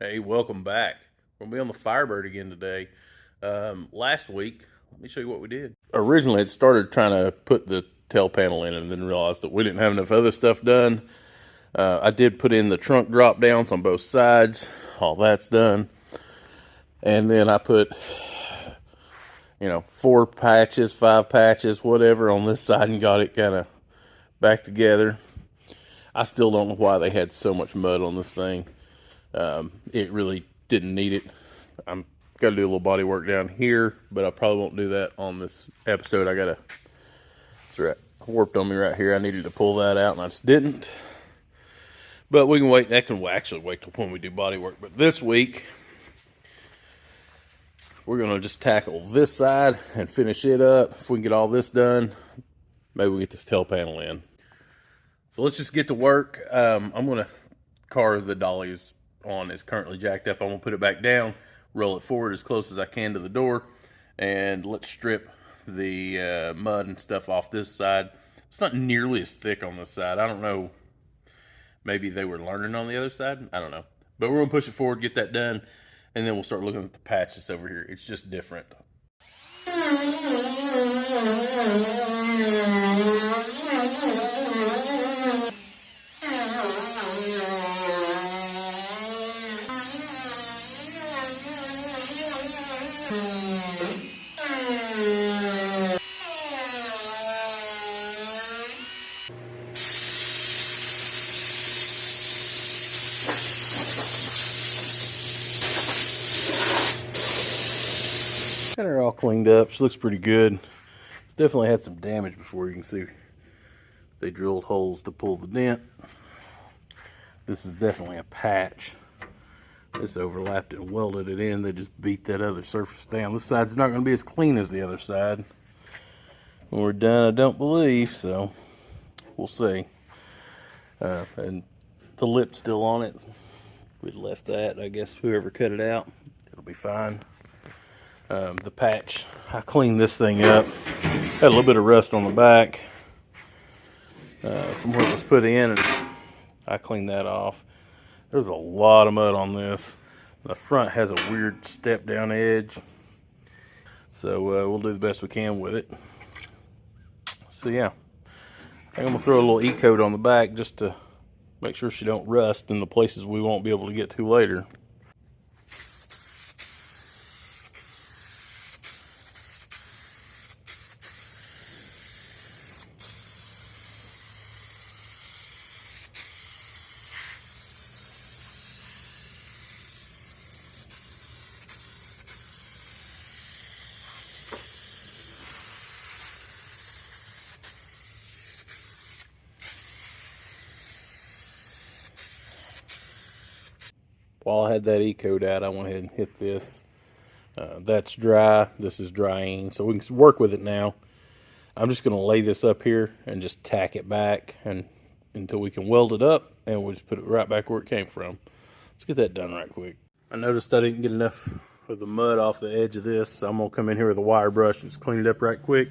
Hey, welcome back. We're going to be on the Firebird again today. Last week, let me show you what we did. Originally, it started trying to put the tail panel in and then realized that we didn't have enough other stuff done. I did put in the trunk drop downs on both sides. All that's done. And then I put, 4 patches, 5 patches, whatever on this side and got it kind of back together. I still don't know why they had so much mud on this thing. It really didn't need it. I'm got to do a little body work down here, but I probably won't do that on this episode. It's right, warped on me right here. I needed to pull that out, and I just didn't. But we can wait. That can actually wait till when we do body work. But this week, we're going to just tackle this side and finish it up. If we can get all this done, maybe we'll get this tail panel in. So let's just get to work. I'm going to carve the dollies on is currently jacked up. I'm going to put it back down, roll it forward as close as I can to the door, and let's strip the mud and stuff off this side. It's not nearly as thick on this side. I don't know. Maybe they were learning on the other side. I don't know. But we're going to push it forward, get that done, and then we'll start looking at the patch that's over here. It's just different. Got her all cleaned up. She looks pretty good. It's definitely had some damage before. You can see they drilled holes to pull the dent. This is definitely a patch. This overlapped it and welded it in. They just beat that other surface down. This side's not going to be as clean as the other side when we're done, I don't believe, so we'll see. And the lip's still on it. We left that. I guess whoever cut it out, it'll be fine. The patch, I cleaned this thing up. Had a little bit of rust on the back from where it was put in, and I cleaned that off. There's a lot of mud on this. The front has a weird step down edge, so we'll do the best we can with it. So yeah, I think I'm gonna throw a little E-coat on the back just to make sure she don't rust in the places we won't be able to get to later. While I had that E-coat out, I went ahead and hit this. That's dry. This is drying, so we can work with it now. I'm just going to lay this up here and just tack it back and until we can weld it up, and we'll just put it right back where it came from. Let's get that done right quick. I noticed I didn't get enough of the mud off the edge of this, so I'm going to come in here with a wire brush and just clean it up right quick.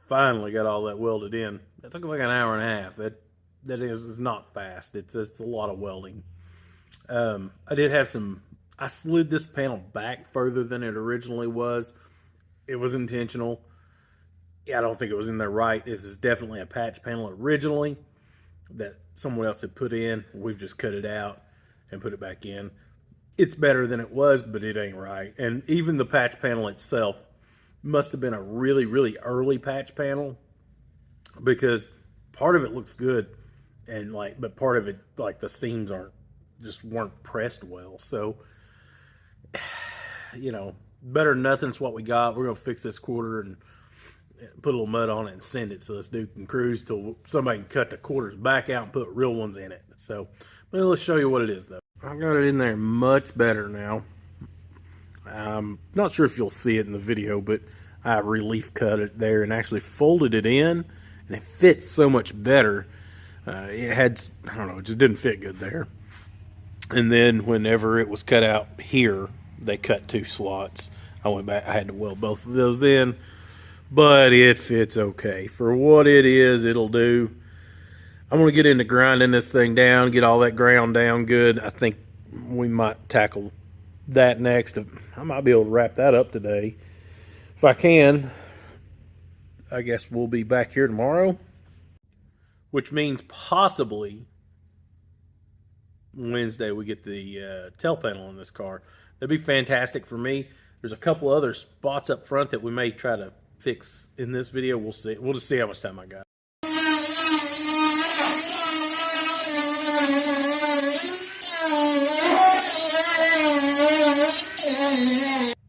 finally got all that welded in. That took like an hour and a half. That is not fast. It's a lot of welding. I did have some. I slid this panel back further than it originally was. It was intentional. Yeah, I don't think it was in there right. This is definitely a patch panel originally that someone else had put in. We've just cut it out and put it back in. It's better than it was, but it ain't right. And even the patch panel itself must have been a really, really early patch panel, because part of it looks good, and but part of it, like the seams weren't pressed well. So, better than nothing's what we got. We're gonna fix this quarter and put a little mud on it and send it so this dude can cruise till somebody can cut the quarters back out and put real ones in it. So, but let's show you what it is though. I got it in there much better now. I'm not sure if you'll see it in the video, but I relief cut it there and actually folded it in, and it fits so much better. It had, I don't know, it just didn't fit good there. And then whenever it was cut out here, they cut 2 slots. I went back, I had to weld both of those in, but it fits okay. For what it is, it'll do. I'm going to get into grinding this thing down, get all that ground down good. I think we might tackle that next. I might be able to wrap that up today. If I can, I guess we'll be back here tomorrow, which means possibly Wednesday we get the tail panel on this car. That'd be fantastic for me. There's a couple other spots up front that we may try to fix in this video. We'll see. We'll just see how much time I got.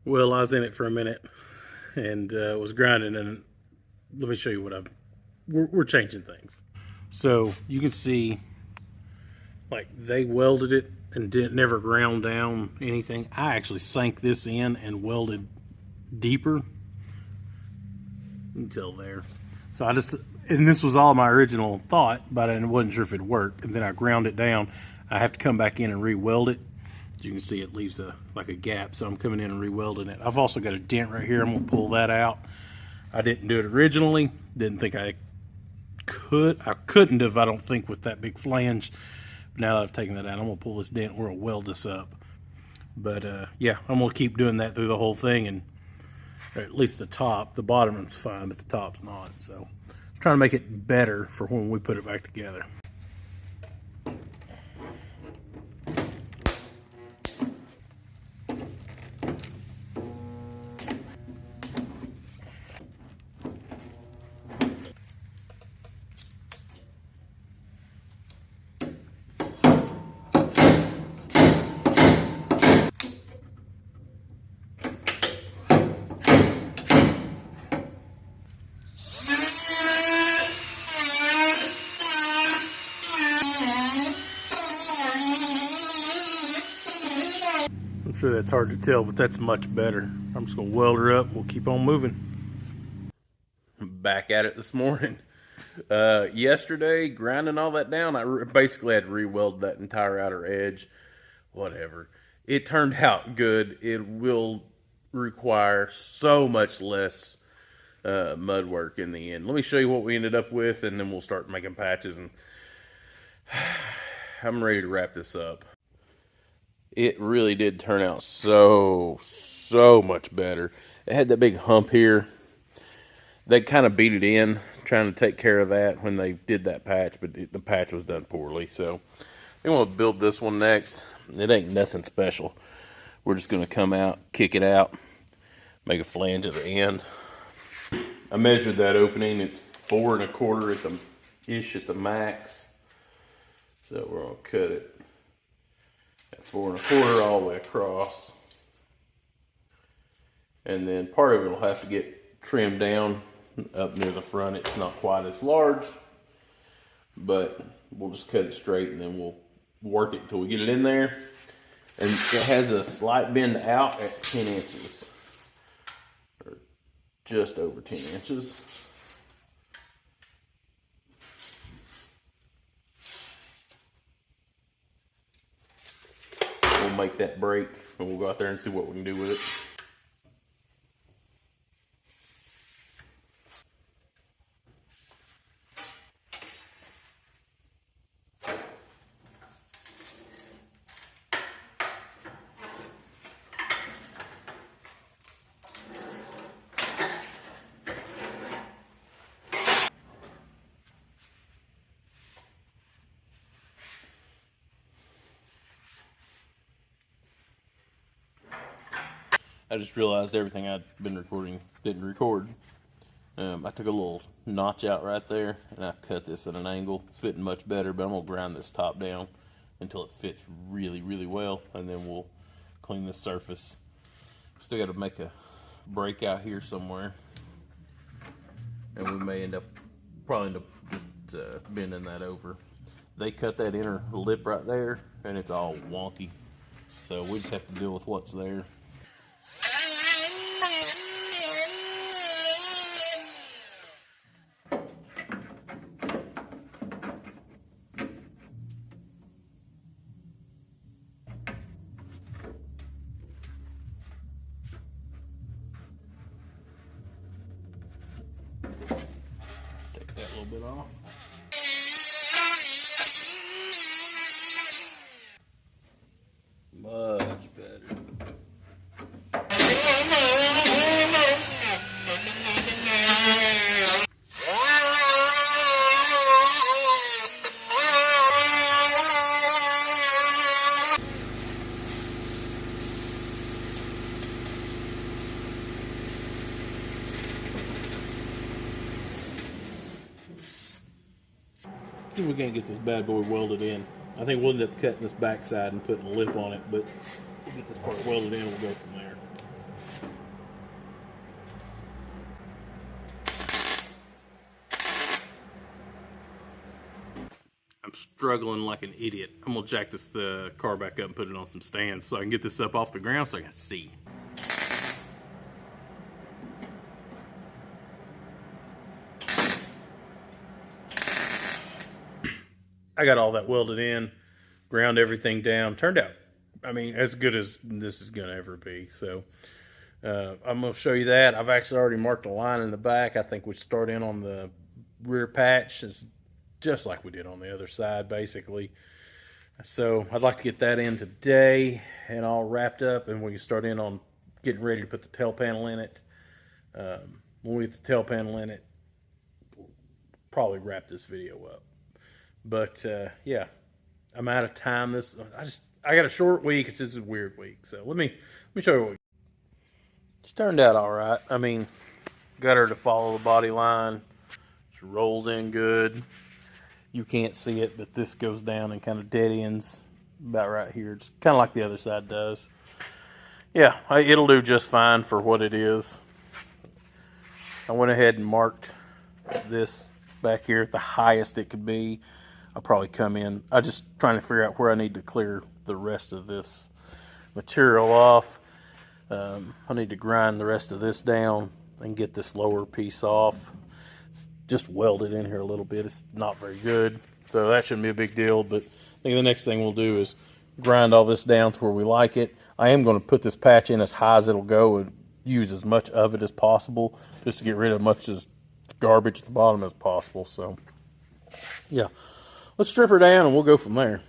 Well, I was in it for a minute and was grinding, and let me show you what we're changing things. So you can see, like, they welded it and never ground down anything. I actually sank this in and welded deeper until there. So and this was all my original thought, but I wasn't sure if it'd work. And then I ground it down. I have to come back in and re-weld it. As you can see, it leaves like a gap, so I'm coming in and re-welding it. I've also got a dent right here. I'm gonna pull that out. I didn't do it originally. Didn't think I could. I couldn't have, I don't think, with that big flange. Now that I've taken that out, I'm gonna pull this dent. We're gonna weld this up. But yeah, I'm gonna keep doing that through the whole thing, and or at least the top. The bottom is fine, but the top's not. So I'm trying to make it better for when we put it back together. I'm sure that's hard to tell, but that's much better. I'm just gonna weld her up. We'll keep on moving. I'm back at it this morning. Yesterday, grinding all that down, I basically had to re-weld that entire outer edge. Whatever. It turned out good. It will require so much less mud work in the end. Let me show you what we ended up with, and then we'll start making patches. And I'm ready to wrap this up. It really did turn out so much better. It had that big hump here. They kind of beat it in, trying to take care of that when they did that patch, but the patch was done poorly. So they want to build this one next. It ain't nothing special. We're just going to come out, kick it out, make a flange at the end. I measured that opening. It's 4 1/4 at the max. So we're going to cut it at 4 1/4 all the way across. And then part of it will have to get trimmed down up near the front. It's not quite as large, but we'll just cut it straight and then we'll work it until we get it in there. And it has a slight bend out at 10 inches, or just over 10 inches. We'll make that break and we'll go out there and see what we can do with it. I just realized everything I'd been recording didn't record. I took a little notch out right there, and I cut this at an angle. It's fitting much better, but I'm going to grind this top down until it fits really, really well, and then we'll clean this surface. Still got to make a break out here somewhere, and we may probably end up just bending that over. They cut that inner lip right there, and it's all wonky, so we just have to deal with what's there. Take that a little bit off. Much better. See if we can't get this bad boy welded in. I think we'll end up cutting this backside and putting a lip on it, but we'll get this part welded in and we'll go from there. I'm struggling like an idiot. I'm gonna jack the car back up and put it on some stands so I can get this up off the ground so I can see. I got all that welded in, ground everything down. Turned out, I mean, as good as this is gonna ever be. So I'm gonna show you that. I've actually already marked a line in the back. I think we start in on the rear patch. It's just like we did on the other side, basically. So I'd like to get that in today and all wrapped up, and we can start in on getting ready to put the tail panel in it. When we get the tail panel in it, we'll probably wrap this video up. But yeah, I'm out of time. I got a short week. It's just a weird week. So let me show you what it's turned out all right. I mean, got her to follow the body line. She rolls in good. You can't see it, but this goes down and kind of dead ends about right here. Just kind of like the other side does. Yeah, it'll do just fine for what it is. I went ahead and marked this back here at the highest it could be. I'll probably come in. I'm just trying to figure out where I need to clear the rest of this material off. I need to grind the rest of this down and get this lower piece off. It's just welded in here a little bit. It's not very good, so that shouldn't be a big deal. But I think the next thing we'll do is grind all this down to where we like it. I am going to put this patch in as high as it'll go and use as much of it as possible, just to get rid of as much as garbage at the bottom as possible. So yeah, let's strip her down and we'll go from there.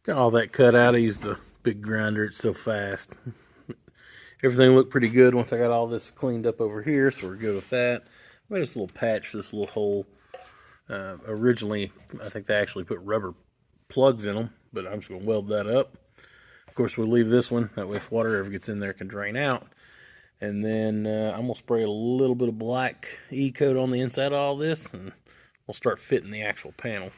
Got all that cut out. I used the big grinder. It's so fast. Everything looked pretty good once I got all this cleaned up over here, so we're good with that. I made this little patch for this little hole. Originally, I think they actually put rubber plugs in them, but I'm just going to weld that up. Of course, we'll leave this one. That way if water ever gets in there, it can drain out. And then I'm going to spray a little bit of black E-coat on the inside of all this, and we'll start fitting the actual panel.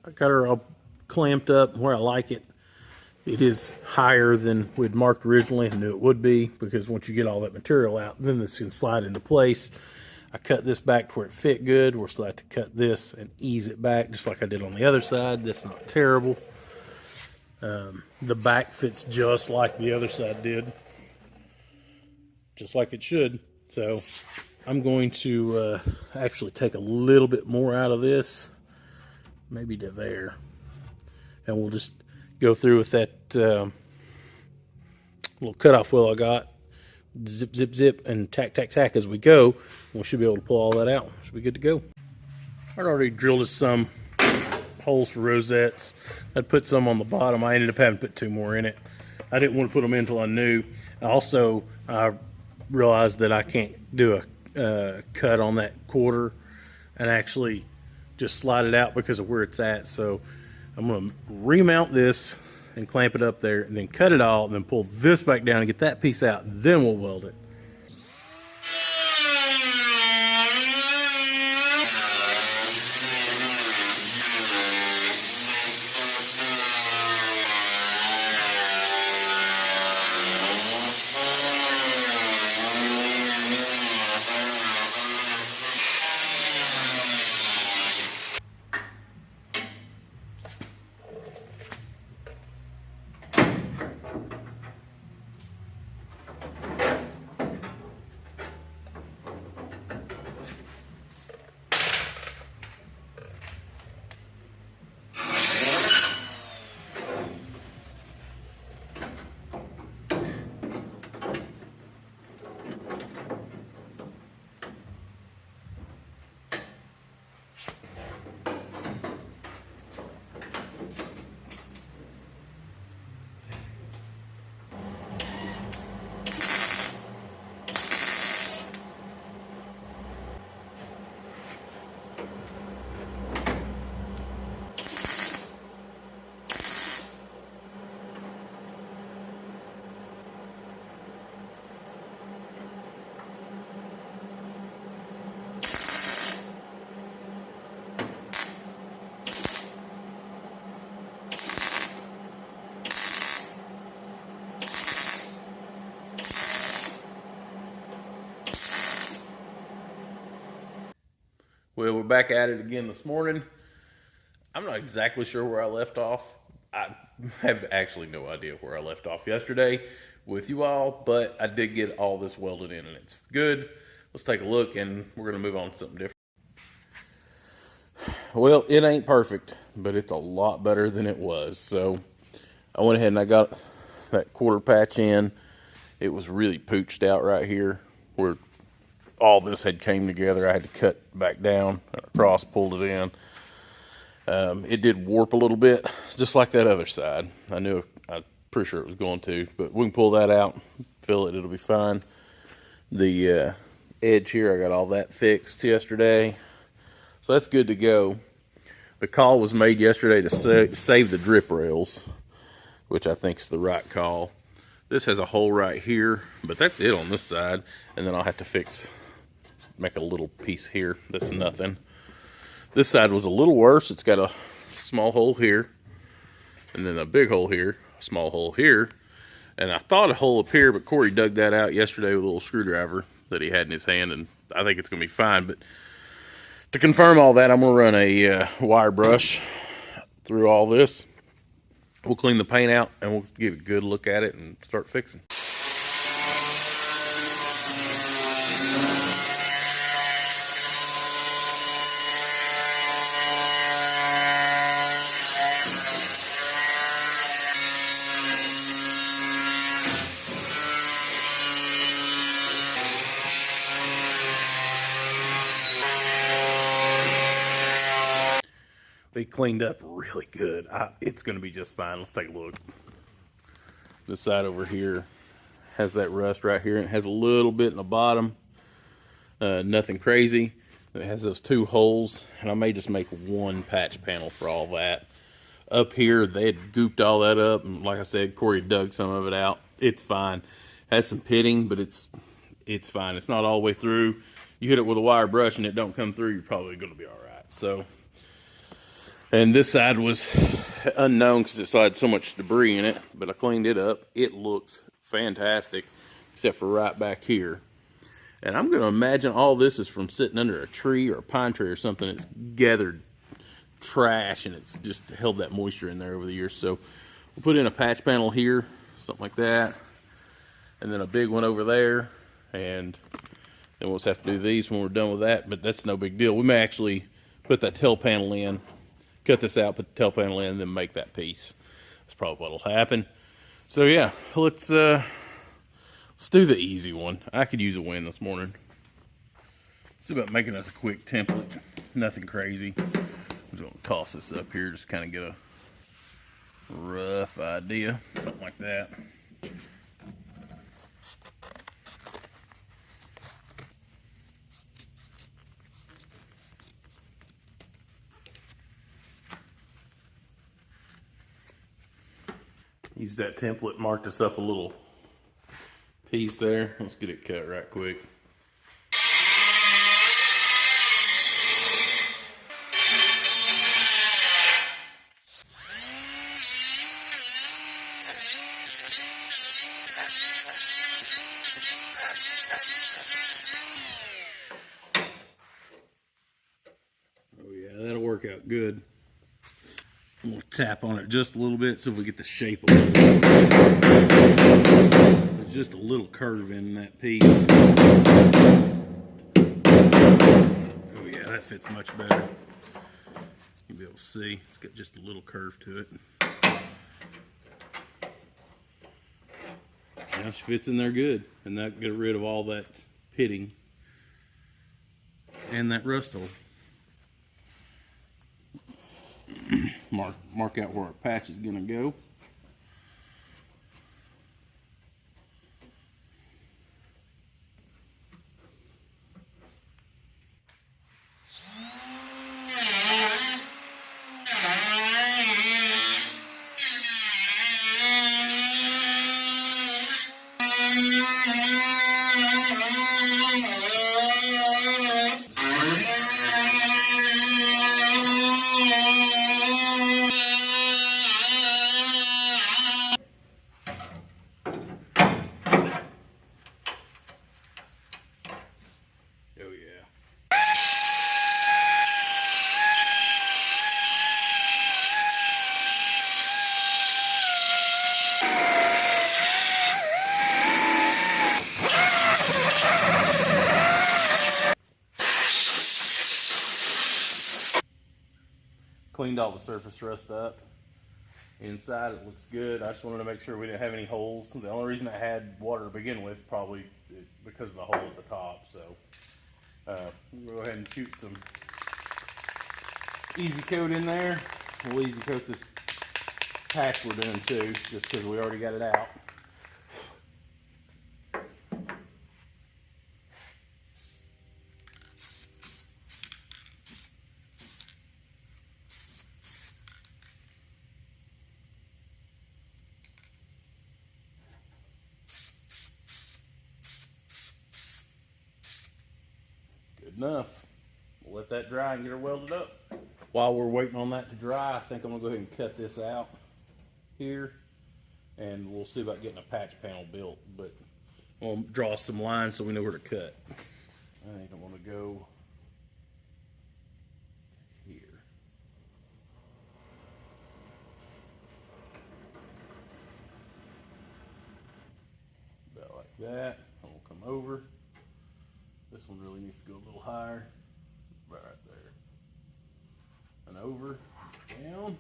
I got her all clamped up where I like it. It is higher than we'd marked originally. I knew it would be, because once you get all that material out, then this can slide into place. I cut this back to where it fit good. We're still have to cut this and ease it back just like I did on the other side. That's not terrible. The back fits just like the other side did, just like it should. So I'm going to actually take a little bit more out of this, maybe to there, and we'll just go through with that little cutoff wheel I got, zip, zip, zip, and tack, tack, tack as we go. We should be able to pull all that out. Should be good to go. I'd already drilled us some holes for rosettes. I'd put some on the bottom. I ended up having to put 2 more in it. I didn't want to put them in until I knew. Also, I realized that I can't do a cut on that quarter and actually just slide it out because of where it's at. So I'm going to remount this and clamp it up there, and then cut it all, and then pull this back down and get that piece out, and then we'll weld it. Well, we're back at it again this morning. I'm not exactly sure where I left off. I have actually no idea where I left off yesterday with you all, but I did get all this welded in and it's good. Let's take a look, and we're going to move on to something different. Well, it ain't perfect, but it's a lot better than it was. So I went ahead and I got that quarter patch in. It was really pooched out right here where all this had came together. I had to cut back down across, pulled it in. It did warp a little bit, just like that other side. I'm pretty sure it was going to, but we can pull that out, fill it, it'll be fine. The edge here, I got all that fixed yesterday, so that's good to go. The call was made yesterday to save the drip rails, which I think is the right call. This has a hole right here, but that's it on this side, and then I'll have to make a little piece here. That's nothing. This side was a little worse. It's got a small hole here, and then a big hole here, a small hole here, and I thought a hole up here, but Corey dug that out yesterday with a little screwdriver that he had in his hand, and I think it's going to be fine. But to confirm all that, I'm going to run a wire brush through all this. We'll clean the paint out, and we'll give a good look at it and start fixing. They cleaned up really good. It's going to be just fine. Let's take a look. This side over here has that rust right here. And it has a little bit in the bottom. Nothing crazy. It has those 2 holes. And I may just make one patch panel for all that. Up here, they had gooped all that up. And like I said, Corey dug some of it out. It's fine. It has some pitting, but it's fine. It's not all the way through. You hit it with a wire brush and it don't come through, you're probably going to be all right. So, and this side was unknown because it still had so much debris in it, but I cleaned it up. It looks fantastic, except for right back here. And I'm going to imagine all this is from sitting under a tree or a pine tree or something. It's gathered trash and it's just held that moisture in there over the years. So we'll put in a patch panel here, something like that, and then a big one over there, and then we'll just have to do these when we're done with that, but that's no big deal. We may actually put that tail panel in, cut this out, put the tail panel in, and then make that piece. That's probably what will happen. So yeah, let's do the easy one. I could use a win this morning. Let's see about making us a quick template. Nothing crazy. I'm just going to toss this up here, just kind of get a rough idea, something like that. Use that template, marked us up a little piece there. Let's get it cut right quick. Oh yeah, that'll work out good. We'll tap on it just a little bit so we get the shape of it. There's just a little curve in that piece. Oh yeah, that fits much better. You'll be able to see it's got just a little curve to it. Now she fits in there good, and that get rid of all that pitting and that rust hole. Mark out where our patch is going to go. Cleaned all the surface rust up. Inside it looks good. I just wanted to make sure we didn't have any holes. The only reason I had water to begin with is probably because of the hole at the top. So we'll go ahead and shoot some easy coat in there. We'll easy coat this patch we're doing too, just because we already got it out. Enough. We'll let that dry and get her welded up. While we're waiting on that to dry, I think I'm gonna go ahead and cut this out here, and we'll see about getting a patch panel built. But we'll draw some lines so we know where to cut. I think I'm gonna go here. About like that. I'm gonna come over. This one really needs to go a little higher. Right there. And over, down,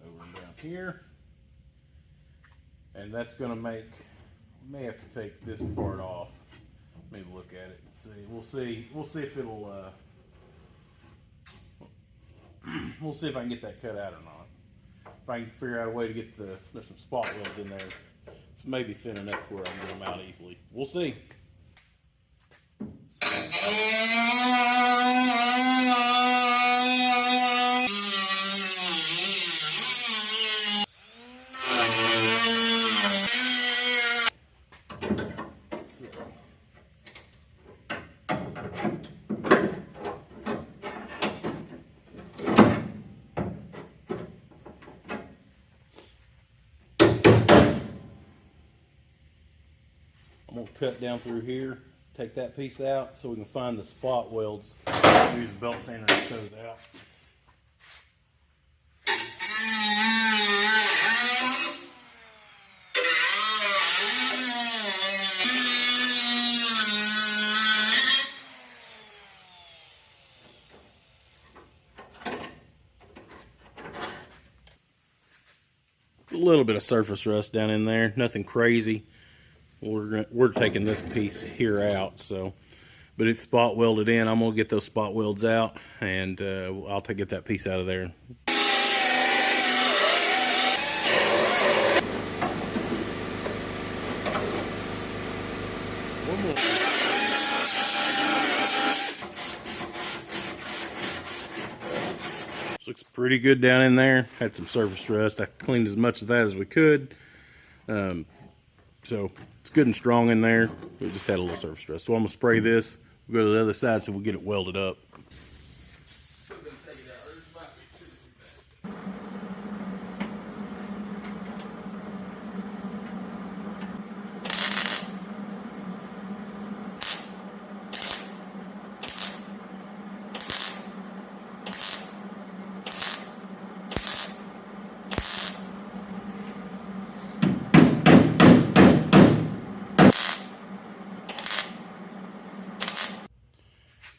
over and down here. And that's gonna make, we may have to take this part off. Maybe look at it and see. We'll see if it'll, We'll see if I can get that cut out or not. If I can figure out a way to get there's some spot welds in there. It's maybe thin enough to where I can get them out easily. We'll see. I'm going to cut down through here, take that piece out so we can find the spot welds. Use a belt sander to get those out. A little bit of surface rust down in there, nothing crazy. We're taking this piece here out, so, but it's spot welded in. I'm gonna get those spot welds out, and I'll get that piece out of there. This looks pretty good down in there. Had some surface rust. I cleaned as much of that as we could. So it's good and strong in there. We just had a little surface rust. So I'm gonna spray this. We'll go to the other side so we'll get it welded up.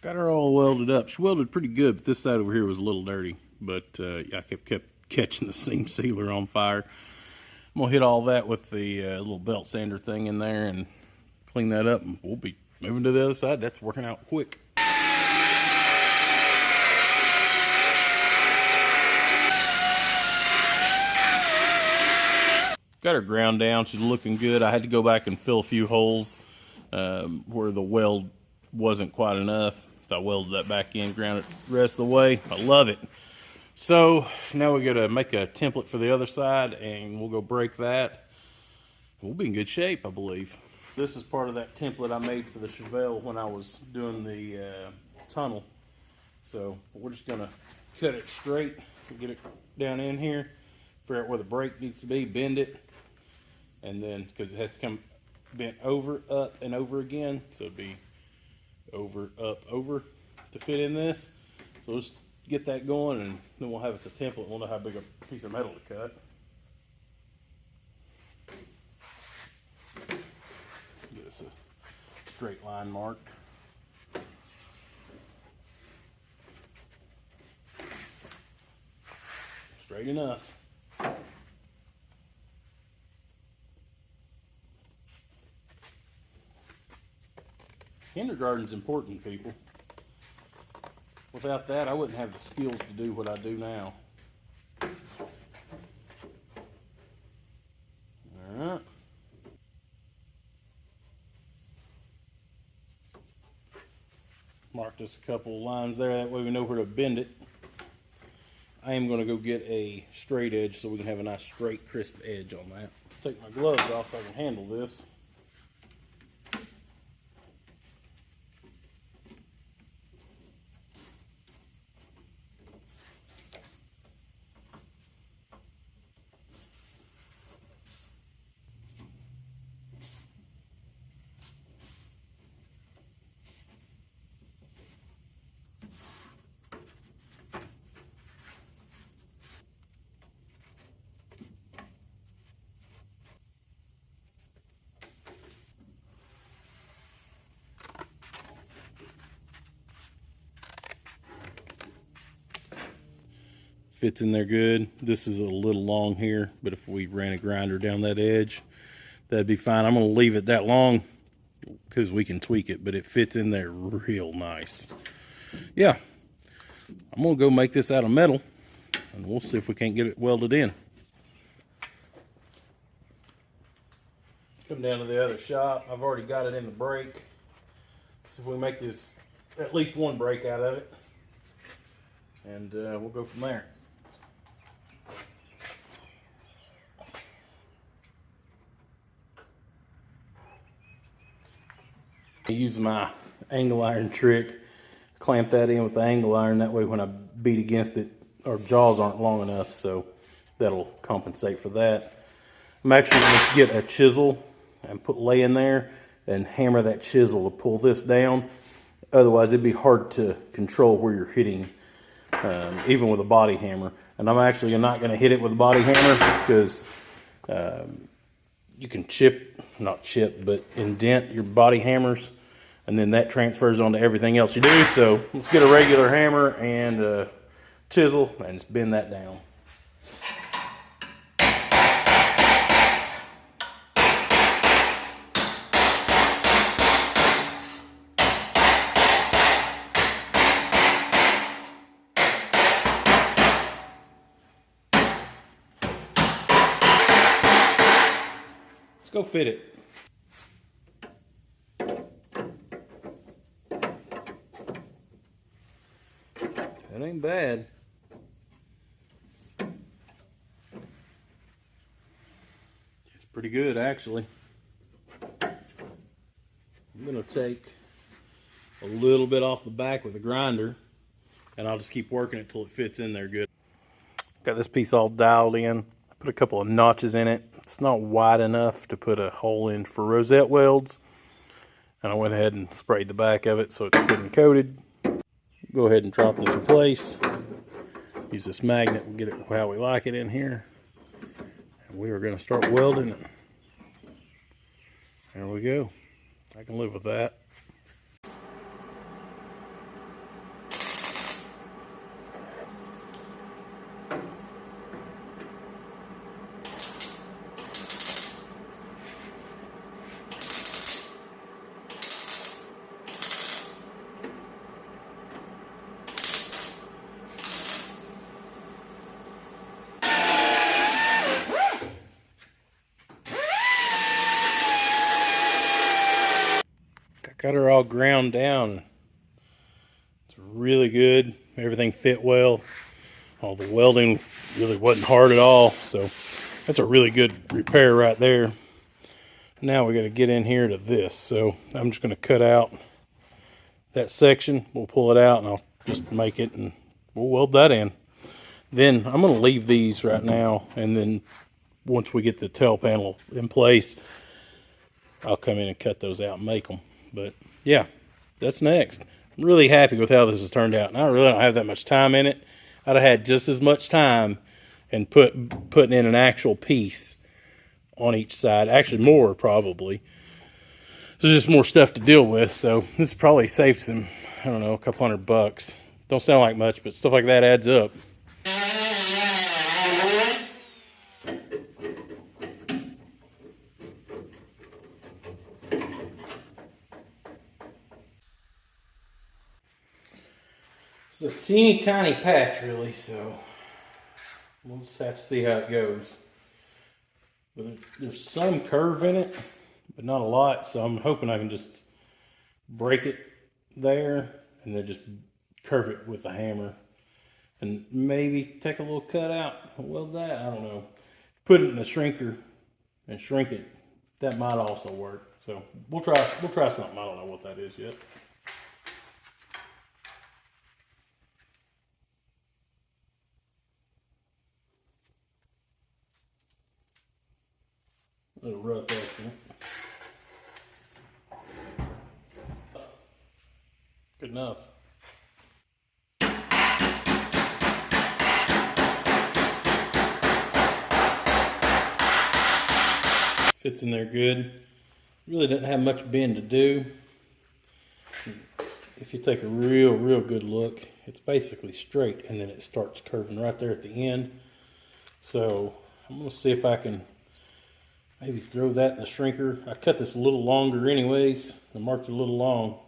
Got her all welded up. She welded pretty good, but this side over here was a little dirty. But I kept catching the seam sealer on fire. I'm going to hit all that with the little belt sander thing in there and clean that up. And we'll be moving to the other side. That's working out quick. Got her ground down. She's looking good. I had to go back and fill a few holes where the weld wasn't quite enough. So I welded that back in, ground it the rest of the way. I love it. So now we got to make a template for the other side, and we'll go break that. We'll be in good shape, I believe. This is part of that template I made for the Chevelle when I was doing the tunnel. So we're just going to cut it straight, get it down in here, figure out where the brake needs to be, bend it, and then, because it has to come bent over, up, and over again, so it'd be over, up, over to fit in this. So let's get that going, and then we'll have us a template. We'll know how big a piece of metal to cut. Get us a straight line marked. Straight enough. Kindergarten's important, people. Without that, I wouldn't have the skills to do what I do now. All right. Marked us a couple of lines there. That way we know where to bend it. I am going to go get a straight edge so we can have a nice straight, crisp edge on that. Take my gloves off so I can handle this. Fits in there good. This is a little long here, but if we ran a grinder down that edge, that'd be fine. I'm going to leave it that long because we can tweak it, but it fits in there real nice. Yeah, I'm going to go make this out of metal and we'll see if we can't get it welded in. Come down to the other shop. I've already got it in the brake. See if we make this at least one break out of it, and we'll go from there. I use my angle iron trick, clamp that in with the angle iron, that way when I beat against it, our jaws aren't long enough, so that'll compensate for that. I'm actually going to get a chisel and lay in there and hammer that chisel to pull this down. Otherwise it'd be hard to control where you're hitting, even with a body hammer. And I'm actually not going to hit it with a body hammer because you can but indent your body hammers, and then that transfers onto everything else you do. So let's get a regular hammer and a chisel and just bend that down. Let's go fit it. That ain't bad. It's pretty good, actually. I'm going to take a little bit off the back with a grinder, and I'll just keep working it till it fits in there good. Got this piece all dialed in. I put a couple of notches in it. It's not wide enough to put a hole in for rosette welds, and I went ahead and sprayed the back of it so it's good and coated. Go ahead and drop this in place. Use this magnet, we'll get it how we like it in here. And we are going to start welding it. There we go. I can live with that. Got her all ground down. It's really good. Everything fit well. All the welding really wasn't hard at all. So that's a really good repair right there. Now we got to get in here to this. So I'm just going to cut out that section. We'll pull it out and I'll just make it and we'll weld that in. Then I'm going to leave these right now, and then once we get the tail panel in place, I'll come in and cut those out and make them. But yeah, that's next. I'm really happy with how this has turned out. And I really don't have that much time in it. I'd have had just as much time and putting in an actual piece on each side. Actually more, probably. So just more stuff to deal with. So this probably saves some, I don't know, a couple $100. Don't sound like much, but stuff like that adds up. It's a teeny tiny patch, really, so we'll just have to see how it goes. But there's some curve in it, but not a lot, so I'm hoping I can just break it there and then just curve it with a hammer and maybe take a little cut out and weld that. I don't know. Put it in a shrinker and shrink it. That might also work. So we'll try something. I don't know what that is yet. A little rough estimate. Good enough. Fits in there good. Really doesn't have much bend to do. If you take a real good look, it's basically straight and then it starts curving right there at the end. So I'm going to see if I can maybe throw that in the shrinker. I cut this a little longer anyways. I marked it a little long.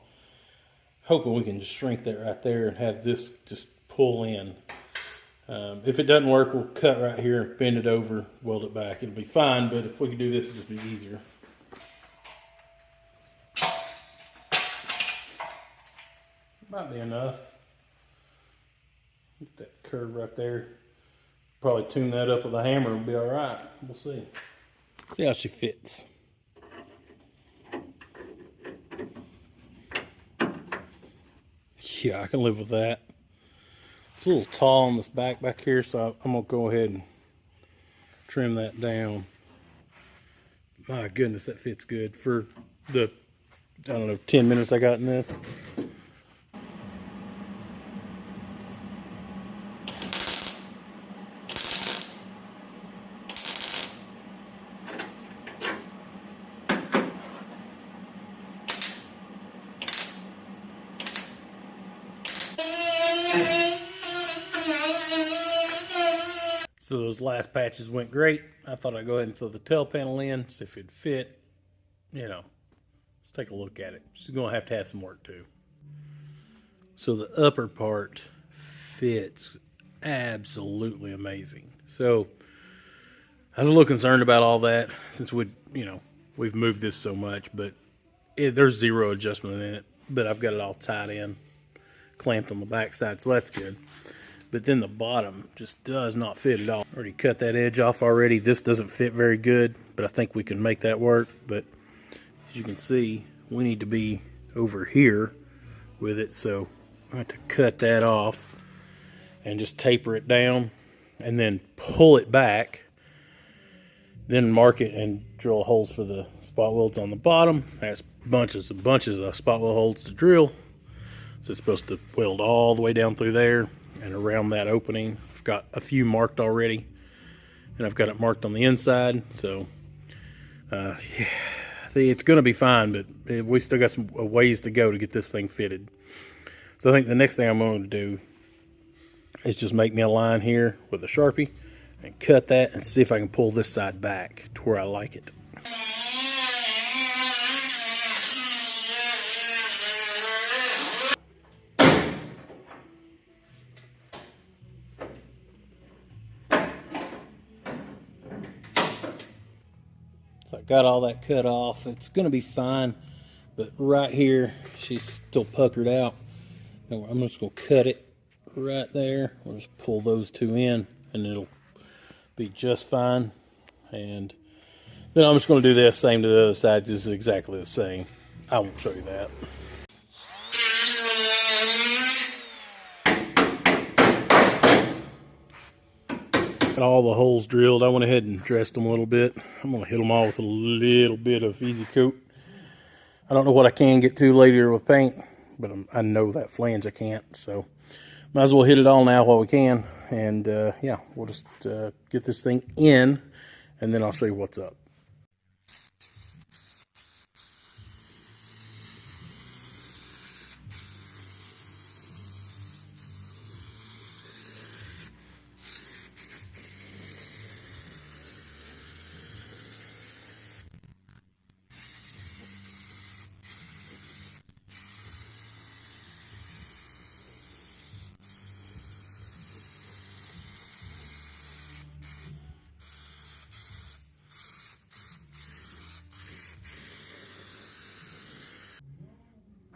Hoping we can just shrink that right there and have this just pull in. If it doesn't work, we'll cut right here, bend it over, weld it back. It'll be fine, but if we could do this, it'd just be easier. Might be enough. Get that curve right there. Probably tune that up with a hammer and be all right. We'll see. See how she fits. Yeah, I can live with that. It's a little tall on this back here, so I'm gonna go ahead and trim that down. My goodness, that fits good for the, I don't know, 10 minutes I got in this. So those last patches went great. I thought I'd go ahead and throw the tail panel in, see if it'd fit. You know, let's take a look at it. She's gonna have to have some work too. So the upper part fits absolutely amazing. So I was a little concerned about all that since we've moved this so much, but there's zero adjustment in it. But I've got it all tied in, clamped on the back side, so that's good. But then the bottom just does not fit at all. Already cut that edge off already. This doesn't fit very good, but I think we can make that work. But as you can see, we need to be over here with it, so I have to cut that off and just taper it down and then pull it back, then mark it and drill holes for the spot welds on the bottom. That's bunches and bunches of spot weld holes to drill. So it's supposed to weld all the way down through there and around that opening. I've got a few marked already, and I've got it marked on the inside. So yeah, see, it's going to be fine, but we still got some ways to go to get this thing fitted. So I think the next thing I'm going to do is just make me a line here with a Sharpie and cut that and see if I can pull this side back to where I like it. So I got all that cut off. It's going to be fine, but right here she's still puckered out. And I'm just going to cut it right there. We'll just pull those two in and it'll be just fine. And then I'm just going to do the same to the other side, just exactly the same. I won't show you that. Got all the holes drilled. I went ahead and dressed them a little bit. I'm going to hit them all with a little bit of easy coat. I don't know what I can get to later with paint, but I know that flange I can't, so might as well hit it all now while we can. And yeah, we'll just get this thing in, and then I'll show you what's up.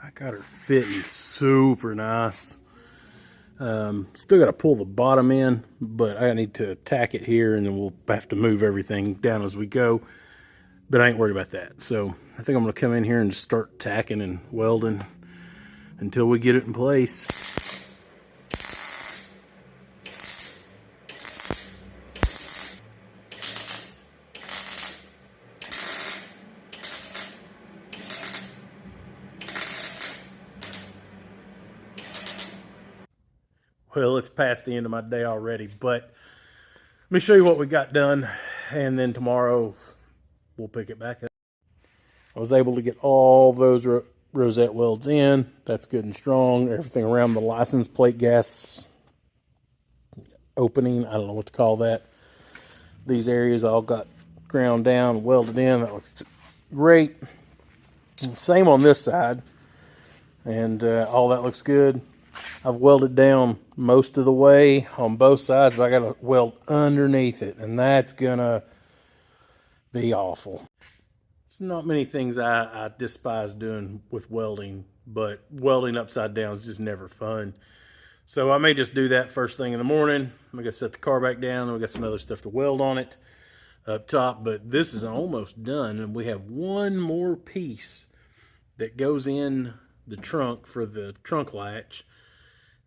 I got her fitting super nice. Still got to pull the bottom in, but I need to tack it here, and then we'll have to move everything down as we go. But I ain't worried about that. So I think I'm going to come in here and just start tacking and welding until we get it in place. Well, it's past the end of my day already, but let me show you what we got done, and then tomorrow we'll pick it back up. I was able to get all those rosette welds in. That's good and strong. Everything around the license plate gas opening, I don't know what to call that. These areas all got ground down, welded in. That looks great. Same on this side, and all that looks good. I've welded down most of the way on both sides, but I got to weld underneath it, and that's gonna be awful. There's not many things I despise doing with welding, but welding upside down is just never fun. So I may just do that first thing in the morning. I'm gonna set the car back down, and we got some other stuff to weld on it up top, but this is almost done, and we have one more piece that goes in the trunk for the trunk latch,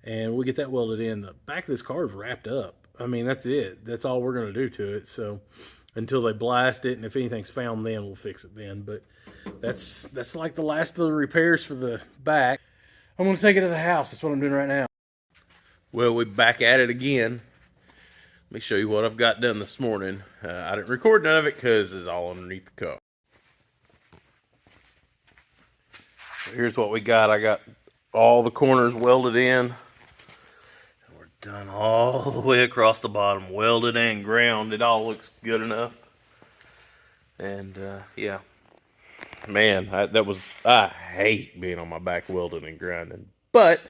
and we'll get that welded in. The back of this car is wrapped up. I mean, that's it. That's all we're going to do to it. So until they blast it, and if anything's found then, we'll fix it then. But that's like the last of the repairs for the back. I'm going to take it to the house. That's what I'm doing right now. Well, we're back at it again. Let me show you what I've got done this morning. I didn't record none of it because it's all underneath the car. So here's what we got. I got all the corners welded in. We're done all the way across the bottom, welded and ground. It all looks good enough. And yeah, man, I hate being on my back welding and grinding. But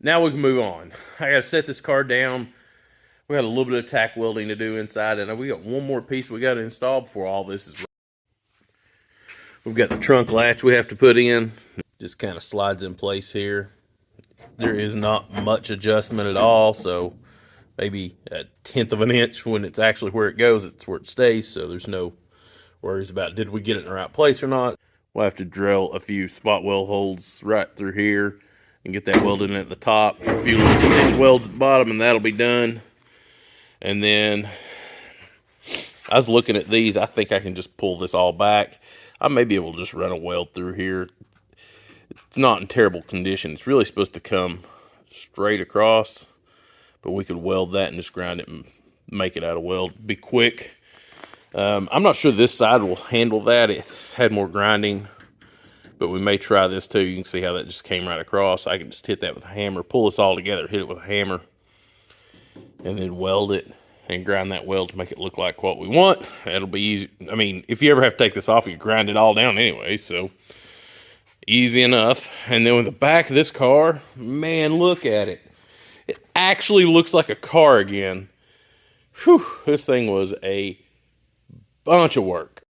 now we can move on. I got to set this car down. We got a little bit of tack welding to do inside, and we got one more piece we got to install before all this is ready. We've got the trunk latch we have to put in. Just kind of slides in place here. There is not much adjustment at all, so maybe 1/10 of an inch when it's actually where it goes, it's where it stays, so there's no worries about did we get it in the right place or not. We'll have to drill a few spot weld holes right through here and get that welded in at the top. A few little stitch welds at the bottom, and that'll be done. And then I was looking at these. I think I can just pull this all back. I may be able to just run a weld through here. It's not in terrible condition. It's really supposed to come straight across, but we could weld that and just grind it and make it out of weld. Be quick. I'm not sure this side will handle that. It's had more grinding, but we may try this too. You can see how that just came right across. I can just hit that with a hammer, pull this all together, hit it with a hammer, and then weld it and grind that weld to make it look like what we want. That'll be easy. I mean, if you ever have to take this off, you grind it all down anyway, so easy enough. And then with the back of this car, man, look at it. It actually looks like a car again. Whew, this thing was a bunch of work.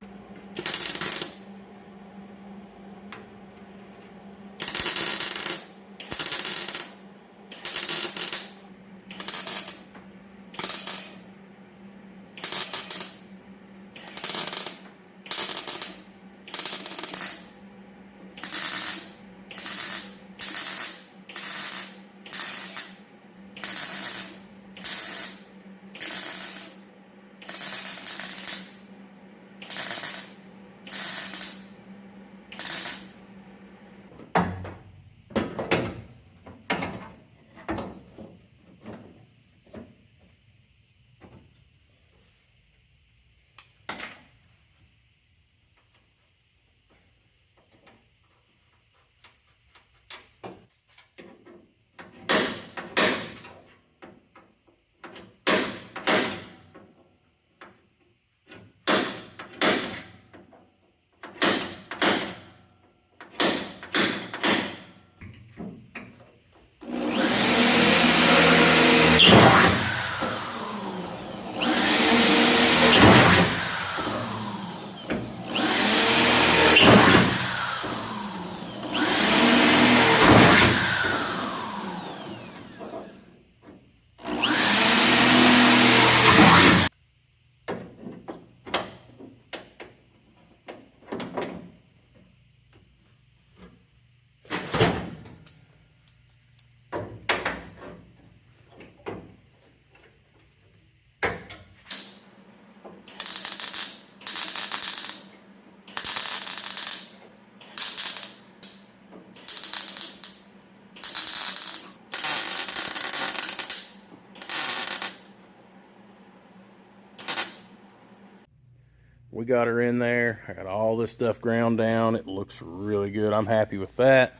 We got her in there. I got all this stuff ground down. It looks really good. I'm happy with that.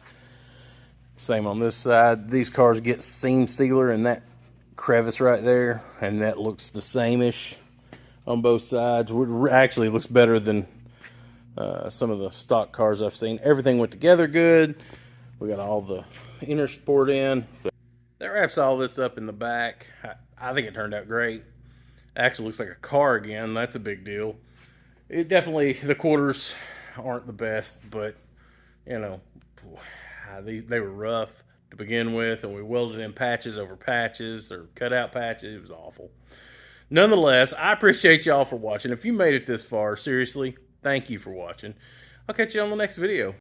Same on this side. These cars get seam sealer in that crevice right there, and that looks the same-ish on both sides. It actually looks better than some of the stock cars I've seen. Everything went together good. We got all the inner support in. So that wraps all this up in the back. I think it turned out great. Actually looks like a car again. That's a big deal. It definitely, the quarters aren't the best, but you know, they were rough to begin with, and we welded in patches over patches, or cut out patches. It was awful. Nonetheless, I appreciate y'all for watching. If you made it this far, seriously, thank you for watching. I'll catch you on the next video.